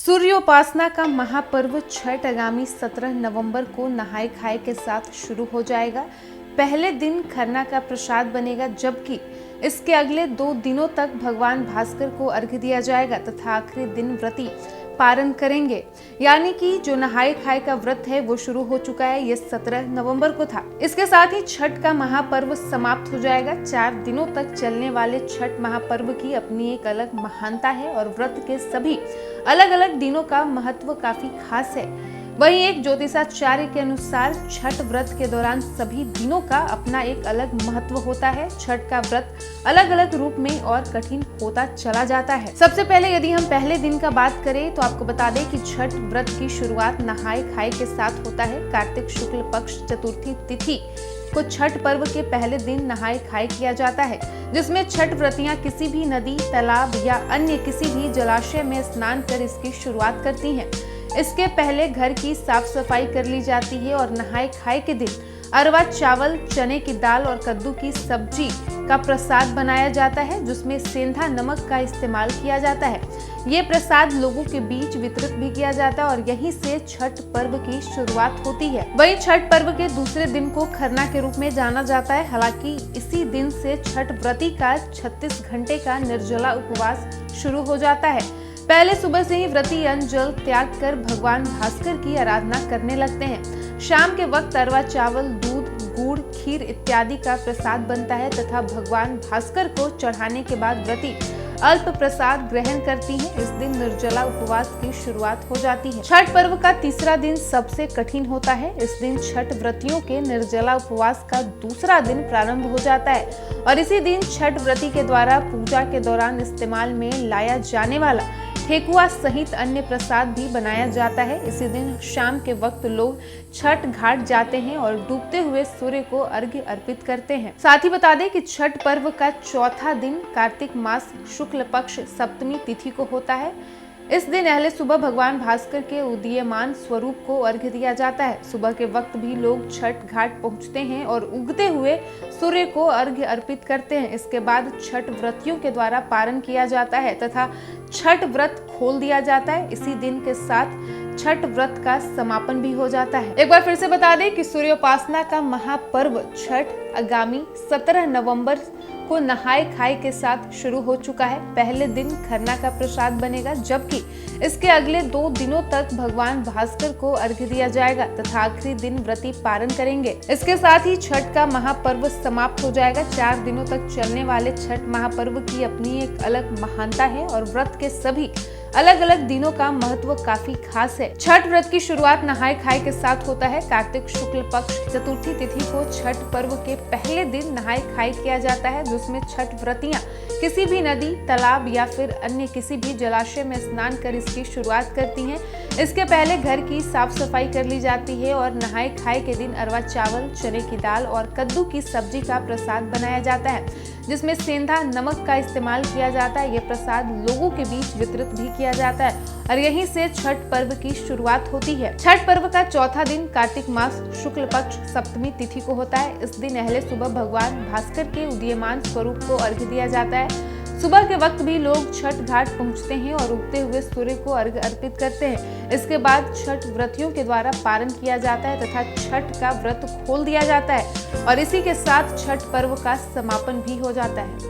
सूर्योपासना का महापर्व छठ आगामी 17 नवंबर को नहाय खाए के साथ शुरू हो जाएगा। पहले दिन खरना का प्रसाद बनेगा, जबकि इसके अगले 2 दिनों तक भगवान भास्कर को अर्घ्य दिया जाएगा तथा आखिरी दिन व्रती पारण करेंगे। यानी कि जो नहाय खाए का व्रत है वो शुरू हो चुका है। ये 17 नवंबर को था। इसके साथ ही छठ का महापर्व समाप्त हो जाएगा। 4 दिनों तक चलने वाले छठ महापर्व की अपनी एक अलग महानता है और व्रत के सभी अलग अलग दिनों का महत्व काफी खास है। वहीं एक ज्योतिषाचार्य के अनुसार छठ व्रत के दौरान सभी दिनों का अपना एक अलग महत्व होता है। छठ का व्रत अलग अलग रूप में और कठिन होता चला जाता है। सबसे पहले यदि हम पहले दिन का बात करें तो आपको बता दें कि छठ व्रत की शुरुआत नहाय खाए के साथ होता है। कार्तिक शुक्ल पक्ष चतुर्थी तिथि को छठ पर्व के पहले दिन नहाय खाए किया जाता है, जिसमें छठ व्रतियां किसी भी नदी, तालाब या अन्य किसी भी जलाशय में स्नान कर इसकी शुरुआत करती हैं। इसके पहले घर की साफ सफाई कर ली जाती है और नहाय खाए के दिन अरवा चावल, चने की दाल और कद्दू की सब्जी का प्रसाद बनाया जाता है, जिसमें सेंधा नमक का इस्तेमाल किया जाता है। ये प्रसाद लोगों के बीच वितरित भी किया जाता है और यहीं से छठ पर्व की शुरुआत होती है। वहीं छठ पर्व के दूसरे दिन को खरना के रूप में जाना जाता है। हालांकि इसी दिन से छठ व्रती का 36 घंटे का निर्जला उपवास शुरू हो जाता है। पहले सुबह से ही व्रती अन्न जल त्याग कर भगवान भास्कर की आराधना करने लगते हैं। शाम के वक्त अरवा चावल, दूध, गुड़, खीर इत्यादि का प्रसाद बनता है तथा भगवान भास्कर को चढ़ाने के बाद व्रती अल्प प्रसाद ग्रहण करती हैं। इस दिन निर्जला उपवास की शुरुआत हो जाती है। छठ पर्व का तीसरा दिन सबसे कठिन होता है। इस दिन छठ व्रतियों के निर्जला उपवास का दूसरा दिन प्रारंभ हो जाता है और इसी दिन छठ व्रती के द्वारा पूजा के दौरान इस्तेमाल में लाया जाने वाला ठेकुआ सहित अन्य प्रसाद भी बनाया जाता है। इसी दिन शाम के वक्त लोग छठ घाट जाते हैं और डूबते हुए सूर्य को अर्घ्य अर्पित करते हैं। साथ ही बता दें कि छठ पर्व का चौथा दिन कार्तिक मास शुक्ल पक्ष सप्तमी तिथि को होता है। इस दिन पहले सुबह भगवान भास्कर के उदीयमान स्वरूप को अर्घ्य दिया जाता है। सुबह के वक्त भी लोग छठ घाट पहुंचते हैं और उगते हुए सूर्य को अर्घ्य अर्पित करते हैं। इसके बाद छठ व्रतियों के द्वारा पारण किया जाता है तथा छठ व्रत खोल दिया जाता है। इसी दिन के साथ छठ व्रत का समापन भी हो जाता है। एक बार फिर से बता दें कि सूर्योपासना का महापर्व छठ आगामी 17 नवंबर को नहाय खाए के साथ शुरू हो चुका है। पहले दिन खरना का प्रसाद बनेगा, जबकि इसके अगले 2 दिनों तक भगवान भास्कर को अर्घ्य दिया जाएगा तथा आखिरी दिन व्रती पारण करेंगे। इसके साथ ही छठ का महापर्व समाप्त हो जाएगा। 4 दिनों तक चलने वाले छठ महापर्व की अपनी एक अलग महानता है और व्रत के सभी अलग अलग दिनों का महत्व काफी खास है। छठ व्रत की शुरुआत नहाय खाए के साथ होता है। कार्तिक शुक्ल पक्ष चतुर्थी तिथि को छठ पर्व के पहले दिन नहाय खाए किया जाता है, जिसमें छठ व्रतियां किसी भी नदी, तालाब या फिर अन्य किसी भी जलाशय में स्नान कर इसकी शुरुआत करती हैं। इसके पहले घर की साफ सफाई कर ली जाती है और नहाय खाए के दिन अरवा चावल, चने की दाल और कद्दू की सब्जी का प्रसाद बनाया जाता है, जिसमें सेंधा नमक का इस्तेमाल किया जाता है। यह प्रसाद लोगों के बीच वितरित भी किया जाता है और यहीं से छठ पर्व की शुरुआत होती है। छठ पर्व का चौथा दिन कार्तिक मास शुक्ल पक्ष सप्तमी तिथि को होता है। इस दिन पहले सुबह भगवान भास्कर के उदीयमान स्वरूप को अर्घ्य दिया जाता है। सुबह के वक्त भी लोग छठ घाट पहुंचते हैं और उगते हुए सूर्य को अर्घ्य अर्पित करते हैं। इसके बाद छठ व्रतियों के द्वारा पारण किया जाता है तथा छठ का व्रत खोल दिया जाता है और इसी के साथ छठ पर्व का समापन भी हो जाता है।